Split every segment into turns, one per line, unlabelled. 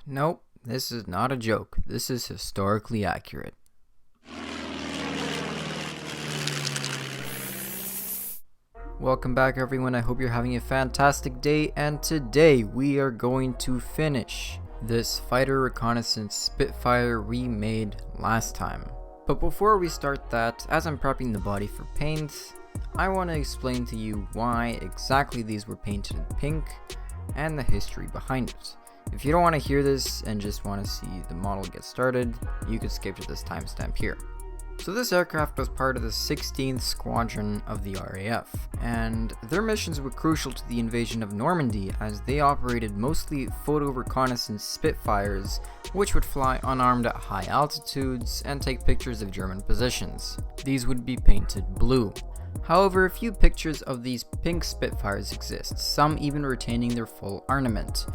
Nope, this is not a joke. This is historically accurate. Welcome back everyone, I hope you're having a fantastic day, and today we are going to finish this fighter reconnaissance Spitfire we made last time. But before we start that, as I'm prepping the body for paint, I want to explain to you why exactly these were painted in pink and the history behind it. If you don't want to hear this and just want to see the model get started, you can skip to this timestamp here. So this aircraft was part of the 16th Squadron of the RAF, and their missions were crucial to the invasion of Normandy as they operated mostly photo reconnaissance Spitfires, which would fly unarmed at high altitudes and take pictures of German positions. These would be painted blue. However, a few pictures of these pink Spitfires exist, some even retaining their full armament,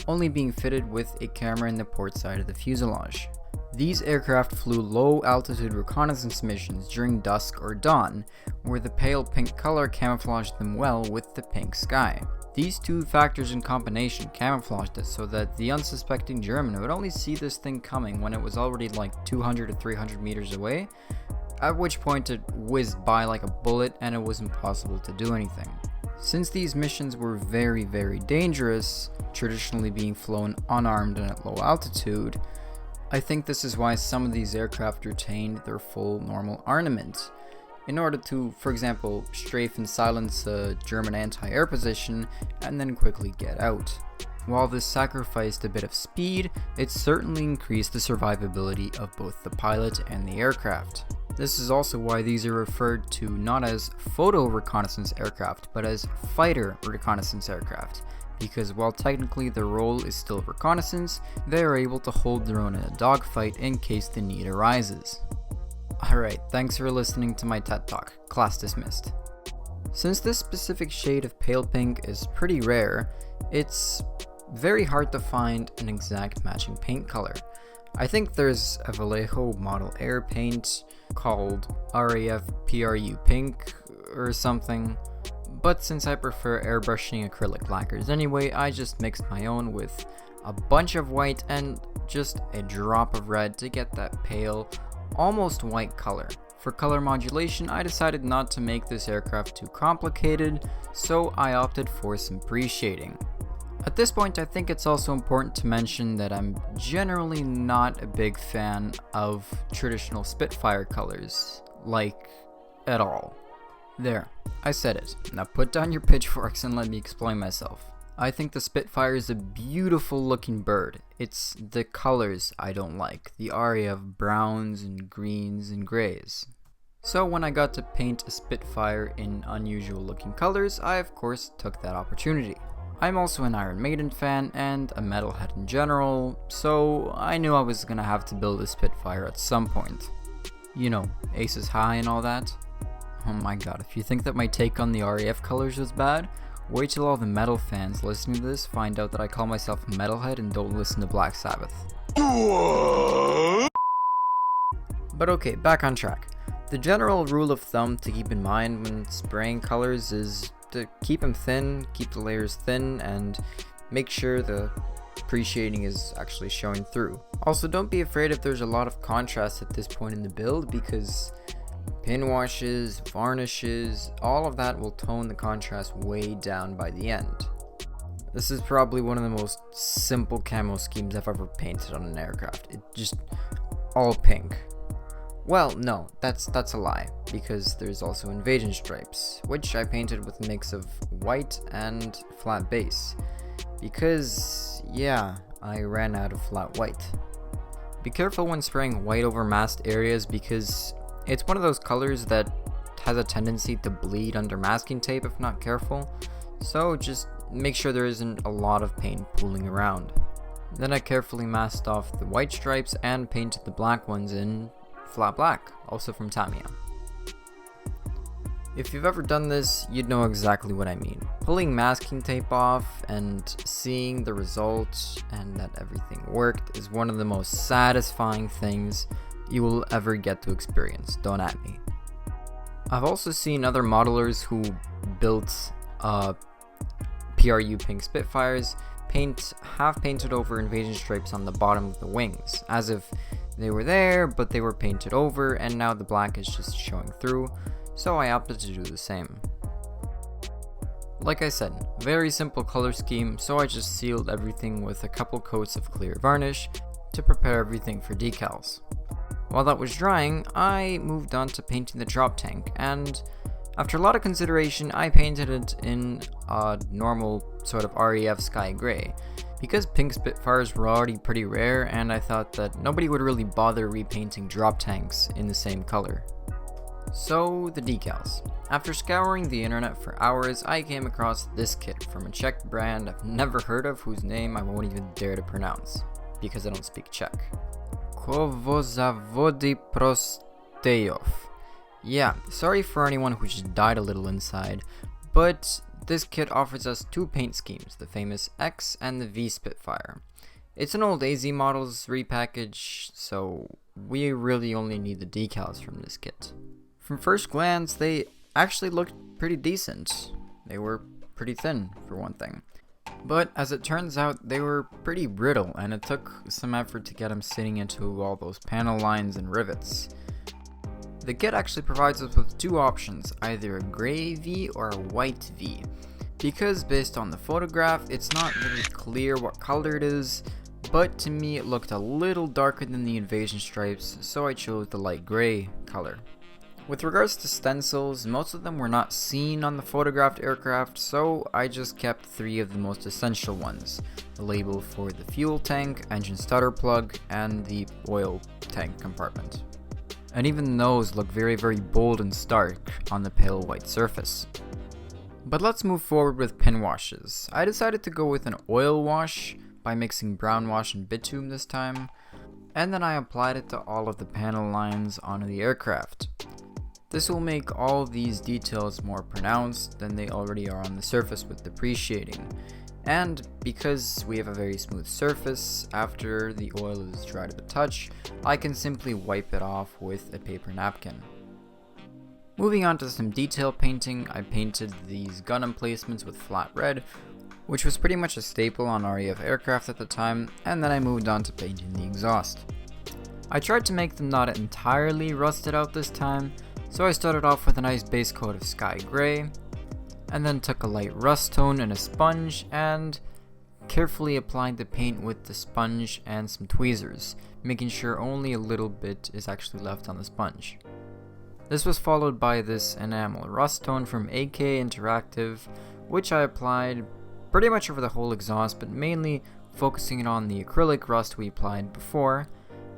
only being fitted with a camera in the port side of the fuselage. These aircraft flew low-altitude reconnaissance missions during dusk or dawn, where the pale pink color camouflaged them well with the pink sky. These two factors in combination camouflaged it so that the unsuspecting German would only see this thing coming when it was already like 200 to 300 meters away, at which point it whizzed by like a bullet and it was impossible to do anything. Since these missions were very dangerous, traditionally being flown unarmed and at low altitude, I think this is why some of these aircraft retained their full normal armament, in order to, for example, strafe and silence a German anti-air position and then quickly get out. While this sacrificed a bit of speed, it certainly increased the survivability of both the pilot and the aircraft. This is also why these are referred to not as photo reconnaissance aircraft, but as fighter reconnaissance aircraft, because while technically their role is still reconnaissance, they are able to hold their own in a dogfight in case the need arises. Alright, thanks for listening to my TED Talk. Class dismissed. Since this specific shade of pale pink is pretty rare, it's very hard to find an exact matching paint color. I think there's a Vallejo Model Air paint called RAF PRU Pink or something, but since I prefer airbrushing acrylic lacquers anyway, I just mixed my own with a bunch of white and just a drop of red to get that pale, almost white color. For color modulation, I decided not to make this aircraft too complicated, so I opted for some pre-shading. At this point, I think it's also important to mention that I'm generally not a big fan of traditional Spitfire colors, like, at all. There, I said it. Now put down your pitchforks and let me explain myself. I think the Spitfire is a beautiful looking bird. It's the colors I don't like, the aria of browns and greens and grays. So when I got to paint a Spitfire in unusual looking colors, I of course took that opportunity. I'm also an Iron Maiden fan and a metalhead in general, so I knew I was gonna have to build a Spitfire at some point. You know, aces high and all that. Oh my god, if you think that my take on the RAF colors was bad, wait till all the metal fans listening to this find out that I call myself a metalhead and don't listen to Black Sabbath. But okay, back on track. The general rule of thumb to keep in mind when spraying colors is to keep them thin, keep the layers thin, and make sure the pre-shading is actually showing through. Also, don't be afraid if there's a lot of contrast at this point in the build, because pin washes, varnishes, all of that will tone the contrast way down by the end. This is probably one of the most simple camo schemes I've ever painted on an aircraft. It just all pink. Well, no, that's a lie, because there's also invasion stripes, which I painted with a mix of white and flat base, because, yeah, I ran out of flat white. Be careful when spraying white over masked areas, because it's one of those colors that has a tendency to bleed under masking tape if not careful, so just make sure there isn't a lot of paint pooling around. Then I carefully masked off the white stripes and painted the black ones in flat black, also from Tamiya. If you've ever done this, you'd know exactly what I mean. Pulling masking tape off and seeing the results and that everything worked is one of the most satisfying things you will ever get to experience, don't at me. I've also seen other modelers who built PRU pink Spitfires half painted over invasion stripes on the bottom of the wings, as if they were there, but they were painted over, and now the black is just showing through, so I opted to do the same. Like I said, very simple color scheme, so I just sealed everything with a couple coats of clear varnish to prepare everything for decals. While that was drying, I moved on to painting the drop tank, and after a lot of consideration, I painted it in a normal sort of REF sky gray, because pink Spitfires were already pretty rare, and I thought that nobody would really bother repainting drop tanks in the same color. So, the decals. After scouring the internet for hours, I came across this kit from a Czech brand I've never heard of, whose name I won't even dare to pronounce, because I don't speak Czech. Kovozavody Prostejov. Yeah, sorry for anyone who just died a little inside, but this kit offers us two paint schemes, the famous X and the V Spitfire. It's an old AZ models repackage, so we really only need the decals from this kit. From first glance, they actually looked pretty decent. They were pretty thin, for one thing. But as it turns out, they were pretty brittle, and it took some effort to get them sitting into all those panel lines and rivets. The kit actually provides us with two options, either a gray V or a white V. Because based on the photograph, it's not really clear what color it is, but to me it looked a little darker than the invasion stripes, so I chose the light gray color. With regards to stencils, most of them were not seen on the photographed aircraft, so I just kept three of the most essential ones. The label for the fuel tank, engine stutter plug, and the oil tank compartment. And even those look very bold and stark on the pale white surface. But let's move forward with pin washes. I decided to go with an oil wash by mixing brown wash and bitumen this time, and then I applied it to all of the panel lines onto the aircraft. This will make all of these details more pronounced than they already are on the surface with depreciating. And because we have a very smooth surface, after the oil is dry to the touch, I can simply wipe it off with a paper napkin. Moving on to some detail painting, I painted these gun emplacements with flat red, which was pretty much a staple on RAF aircraft at the time, and then I moved on to painting the exhaust. I tried to make them not entirely rusted out this time, so I started off with a nice base coat of sky gray, and then took a light rust tone and a sponge, and carefully applied the paint with the sponge and some tweezers, making sure only a little bit is actually left on the sponge. This was followed by this enamel rust tone from AK Interactive, which I applied pretty much over the whole exhaust, but mainly focusing it on the acrylic rust we applied before,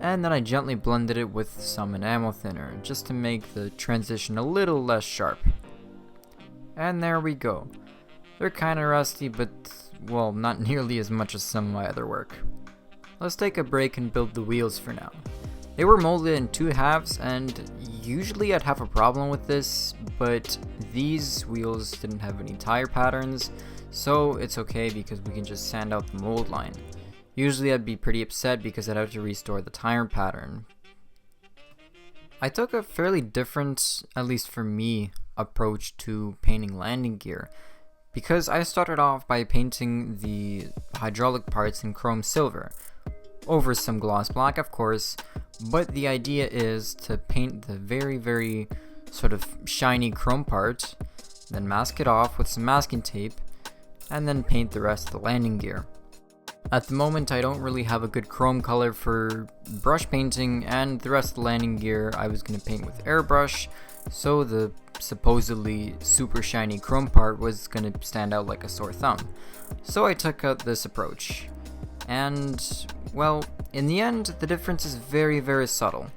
and then I gently blended it with some enamel thinner, just to make the transition a little less sharp. And there we go. They're kinda rusty, but, well, not nearly as much as some of my other work. Let's take a break and build the wheels for now. They were molded in two halves, and usually I'd have a problem with this, but these wheels didn't have any tire patterns, so it's okay because we can just sand out the mold line. Usually I'd be pretty upset because I'd have to restore the tire pattern. I took a fairly different, at least for me, approach to painting landing gear, because I started off by painting the hydraulic parts in chrome silver, over some gloss black of course, but the idea is to paint the very sort of shiny chrome part, then mask it off with some masking tape, and then paint the rest of the landing gear. At the moment I don't really have a good chrome color for brush painting, and the rest of the landing gear I was going to paint with airbrush, so the supposedly super shiny chrome part was going to stand out like a sore thumb. So I took out this approach. And, well, in the end the difference is very subtle.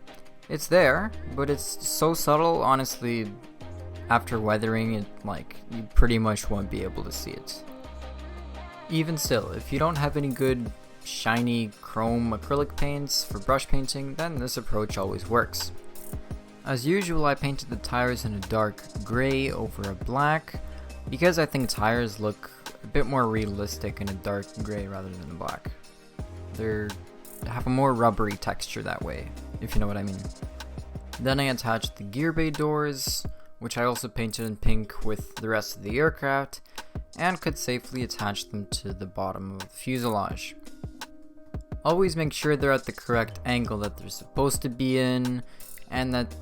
It's there, but it's so subtle, honestly, after weathering it, like, you pretty much won't be able to see it. Even still, if you don't have any good shiny chrome acrylic paints for brush painting, then this approach always works. As usual, I painted the tires in a dark gray over a black, because I think tires look a bit more realistic in a dark gray rather than black. They have a more rubbery texture that way, if you know what I mean. Then I attached the gear bay doors, which I also painted in pink with the rest of the aircraft, and could safely attach them to the bottom of the fuselage. Always make sure they're at the correct angle that they're supposed to be in, and that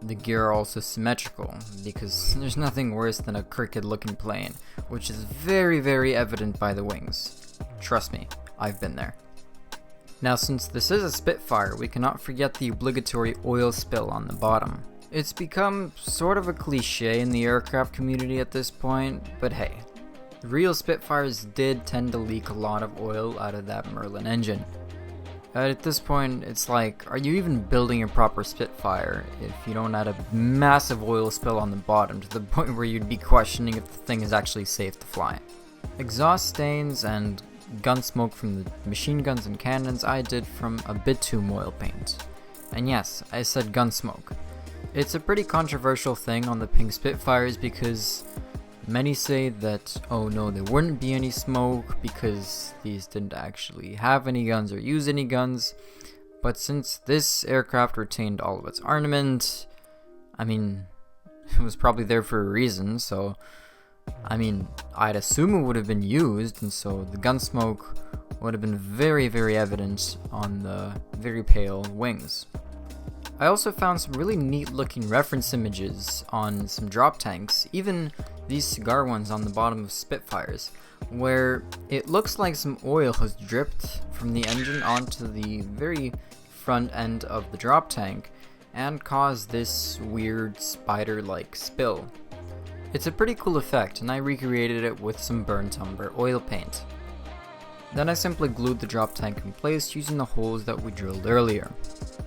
the gear are also symmetrical, because there's nothing worse than a crooked looking plane, which is very evident by the wings. Trust me, I've been there. Now, since this is a Spitfire, we cannot forget the obligatory oil spill on the bottom. It's become sort of a cliche in the aircraft community at this point, but hey, real Spitfires did tend to leak a lot of oil out of that Merlin engine. At this point, it's like, are you even building a proper Spitfire if you don't add a massive oil spill on the bottom to the point where you'd be questioning if the thing is actually safe to fly? Exhaust stains and gun smoke from the machine guns and cannons I did from a bitumen oil paint. And yes, I said gun smoke. It's a pretty controversial thing on the pink Spitfires because many say that, oh no, there wouldn't be any smoke because these didn't actually have any guns or use any guns. But since this aircraft retained all of its armament, I mean, it was probably there for a reason, so I mean, I'd assume it would have been used, and so the gun smoke would have been very evident on the very pale wings. I also found some really neat looking reference images on some drop tanks, even these cigar ones on the bottom of Spitfires, where it looks like some oil has dripped from the engine onto the very front end of the drop tank and caused this weird spider-like spill. It's a pretty cool effect, and I recreated it with some burnt umber oil paint. Then I simply glued the drop tank in place using the holes that we drilled earlier.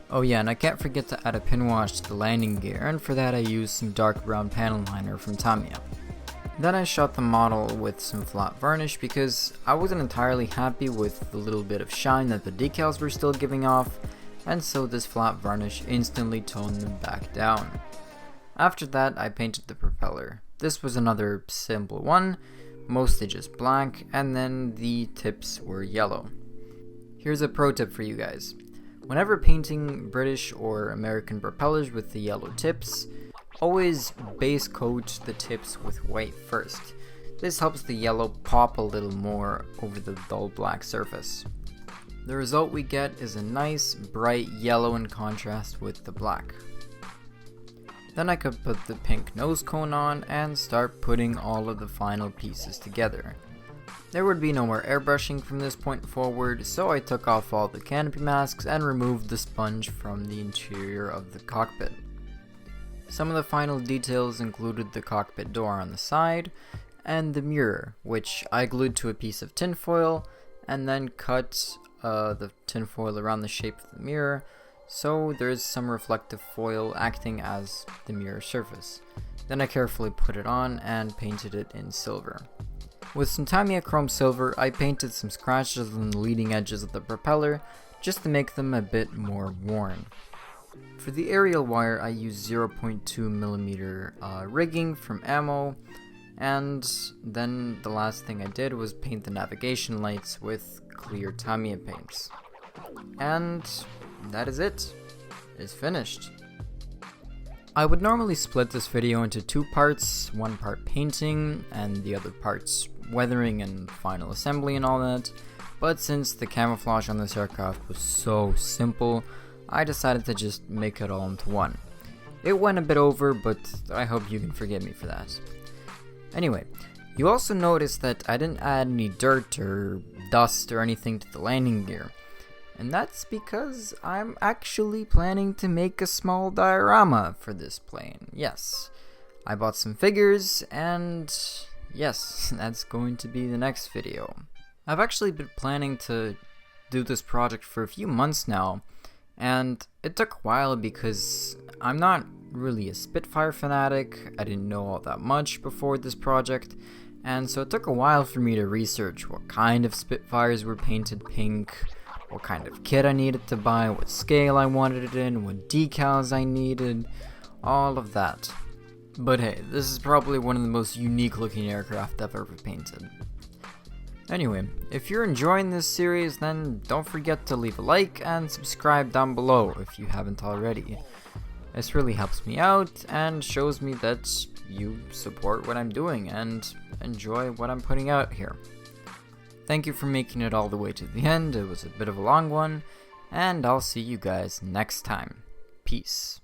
Oh yeah, and I can't forget to add a pin wash to the landing gear, and for that I used some dark brown panel liner from Tamiya. Then I shot the model with some flat varnish because I wasn't entirely happy with the little bit of shine that the decals were still giving off, and so this flat varnish instantly toned them back down. After that, I painted the propeller. This was another simple one, mostly just black, and then the tips were yellow. Here's a pro tip for you guys. Whenever painting British or American propellers with the yellow tips, always base coat the tips with white first. This helps the yellow pop a little more over the dull black surface. The result we get is a nice bright yellow in contrast with the black. Then I could put the pink nose cone on and start putting all of the final pieces together. There would be no more airbrushing from this point forward, so I took off all the canopy masks and removed the sponge from the interior of the cockpit. Some of the final details included the cockpit door on the side and the mirror, which I glued to a piece of tinfoil and then cut the tinfoil around the shape of the mirror, so there's some reflective foil acting as the mirror surface. Then I carefully put it on and painted it in silver. With some Tamiya chrome silver, I painted some scratches on the leading edges of the propeller just to make them a bit more worn. For the aerial wire, I used 0.2mm rigging from Anno, and then the last thing I did was paint the navigation lights with clear Tamiya paints. And that is it. It's finished. I would normally split this video into two parts, one part painting and the other parts weathering and final assembly and all that, but since the camouflage on this aircraft was so simple, I decided to just make it all into one. It went a bit over, but I hope you can forgive me for that. Anyway, you also noticed that I didn't add any dirt or dust or anything to the landing gear. And that's because I'm actually planning to make a small diorama for this plane. Yes, I bought some figures, and yes, that's going to be the next video. I've actually been planning to do this project for a few months now, and it took a while because I'm not really a Spitfire fanatic. I didn't know all that much before this project, and so it took a while for me to research what kind of Spitfires were painted pink, what kind of kit I needed to buy, what scale I wanted it in, what decals I needed, all of that. But hey, this is probably one of the most unique looking aircraft I've ever painted. Anyway, if you're enjoying this series, then don't forget to leave a like and subscribe down below if you haven't already. This really helps me out and shows me that you support what I'm doing and enjoy what I'm putting out here. Thank you for making it all the way to the end. It was a bit of a long one, and I'll see you guys next time. Peace.